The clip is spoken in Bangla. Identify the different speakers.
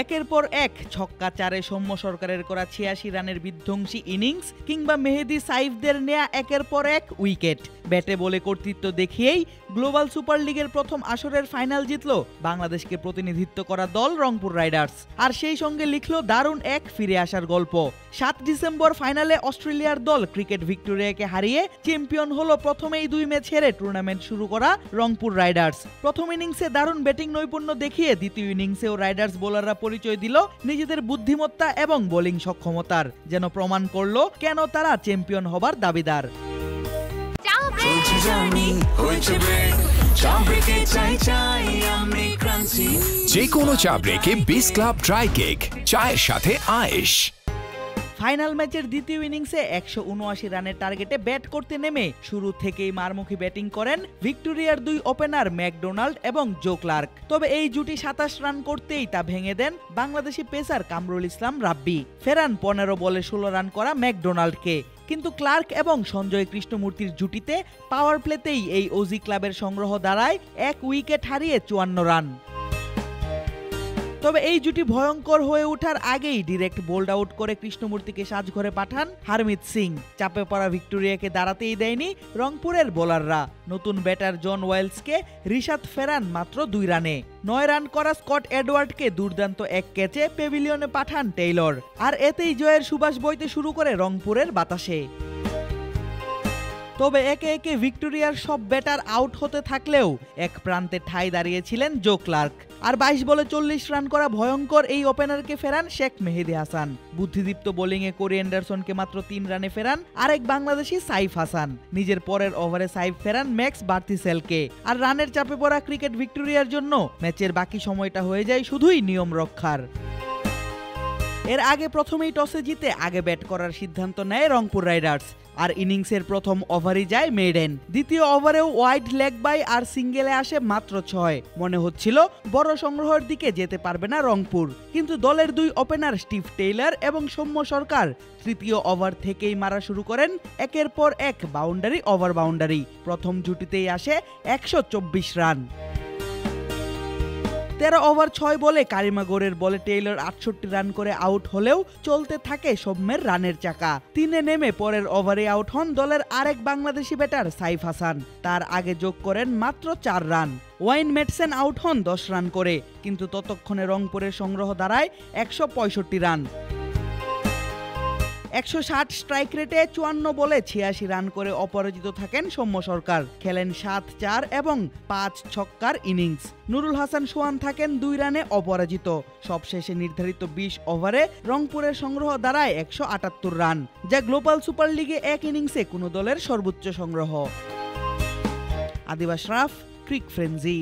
Speaker 1: একের পর এক ছক্কা চারে সৌম্য সরকারের করা ৮৬ রানের বিধ্বংসী ইনিংস কিংবা মেহেদী সাইফদের নেয়া একের পর এক উইকেট, ব্যাটে বলে কর্তৃত্ব দেখিয়েই গ্লোবাল সুপার লিগের প্রথম আসরের ফাইনাল জিতল বাংলাদেশকে প্রতিনিধিত্ব করা দল রংপুর রাইডার্স। আর সেই সঙ্গে লিখল দারুণ এক ফিরে আসার গল্প। ৭ ডিসেম্বর ফাইনালে অস্ট্রেলিয়ার দল ক্রিকেট ভিক্টোরিয়াকে হারিয়ে চ্যাম্পিয়ন হলো প্রথমেই ২ ম্যাচ হেরে টুর্নামেন্ট শুরু করা রংপুর রাইডার্স। প্রথম ইনিংসে দারুণ ব্যাটিং নৈপুণ্য দেখিয়ে দ্বিতীয় ইনিংসেও রাইডার্স বোলাররা পরিচয় দিল নিজেদের বুদ্ধিমত্তা এবং বোলিং সক্ষমতার, যেন প্রমাণ করলো কেন তারা চ্যাম্পিয়ন হবার দাবিদার।
Speaker 2: যে কোনো চা ব্রেকে বিস ক্লাব ড্রাই কেক, চায়ের সাথে আয়েশ।
Speaker 1: ফাইনাল ম্যাচের দ্বিতীয় ইনিংসে ১৭৯ রানের টার্গেটে ব্যাট করতে নেমে শুরু থেকেই মারমুখী ব্যাটিং করেন ভিক্টোরিয়ার ২ ওপেনার ম্যাকডোনাল্ড এবং জো ক্লার্ক। তবে এই জুটি ২৭ রান করতেই তা ভেঙে দেন বাংলাদেশি পেসার কামরুল ইসলাম রাব্বি। ফেরান ১৫ বলে ১৬ রান করা ম্যাকডোনাল্ডকে। কিন্তু ক্লার্ক এবং সঞ্জয় কৃষ্ণমূর্তির জুটিতে পাওয়ার প্লেতেই এই ওজি ক্লাবের সংগ্রহ দাঁড়ায় ১ উইকেট হারিয়ে ৫৪ রান। তবে এই জুটি ভয়ঙ্কর হয়ে ওঠার আগেই ডিরেক্ট বোল্ড আউট করে কৃষ্ণমূর্তিকে সাজঘরে পাঠান হারমিত সিং। চাপে পড়া ভিক্টোরিয়াকে দাঁড়াতেই দেয়নি রংপুরের বোলাররা। নতুন ব্যাটার জন ওয়েলসকে রিশাদ ফেরান মাত্র ২ রানে। ৯ রান করা স্কট এডওয়ার্ডকে দুর্দান্ত এক ক্যাচে প্যাভিলিয়নে পাঠান টেইলর। আর এতেই জয়ের সুবাস বইতে শুরু করে রংপুরের বাতাসে। তবে একে একে ভিক্টোরিয়ার সব ব্যাটার আউট হতে থাকলেও এক প্রান্তে ঠাঁই দাঁড়িয়েছিলেন জো ক্লার্ক। আর ২২ বলে ৪০ রান করা ভয়ঙ্কর এই ওপেনারকে ফেরান শেখ মেহেদী হাসান। বুদ্ধিদীপ্ত বোলিংয়ে কোরি অ্যান্ডারসনকে মাত্র ৩ রানে ফেরান আরেক বাংলাদেশি সাইফ হাসান। নিজের পরের ওভারে সাইফ ফেরান ম্যাক্স বার্থিসেলকে। আর রানের চাপে পড়া ক্রিকেট ভিক্টোরিয়ার জন্য ম্যাচের বাকি সময়টা হয়ে যায় শুধুই নিয়ম রক্ষার। এর আগে প্রথমেই টসে জিতে আগে ব্যাট করার সিদ্ধান্ত নেয় রংপুর রাইডার্স। আর ইনিংসের প্রথম ওভারই যায় মেডেন। দ্বিতীয় ওভারেও ওয়াইড লেগ বাই আর সিঙ্গেলে আসে মাত্র ৬। মনে হচ্ছিল বড় সংগ্রহের দিকে যেতে পারবে না রংপুর, কিন্তু দলের ২ ওপেনার স্টিভ টেইলর এবং সৌম্য সরকার তৃতীয় ওভার থেকেই মারা শুরু করেন একের পর এক বাউন্ডারি ওভার বাউন্ডারি। প্রথম জুটিতেই আসে ১২৪ রান। ১৩ ওভার ৬ বলে কারিমাগোরের বলে টেইলর ৬৮ রান করে আউট হলেও চলতে থাকে সৌম্যের রানের চাকা। ৩-এ নেমে পরের ওভারে আউট হন দলের আরেক বাংলাদেশি ব্যাটার সাইফ হাসান। তার আগে যোগ করেন মাত্র ৪ রান। ওয়াইন ম্যাটসেন আউট হন ১০ রান করে, কিন্তু ততক্ষণে রংপুরের সংগ্রহ দাঁড়ায় ১৬৫ রান। ১৬০ স্ট্রাইক রেটে ৫৪ বলে ৮৬ রান করে অপরাজিত থাকেন সৌম্য সরকার। খেলেন ৭-৪ এবং ৫ ছক্কার ইনিংস। নুরুল হাসান সোহান থাকেন ২ রানে অপরাজিত। সবশেষে নির্ধারিত ২০ ওভারে রংপুরের সংগ্রহ দাঁড়ায় ১৭৮ রান, যা গ্লোবাল সুপার লিগে এক ইনিংসে কোনো দলের সর্বোচ্চ সংগ্রহ। আদিব আশরাফ, ক্রিক ফ্রেঞ্জি।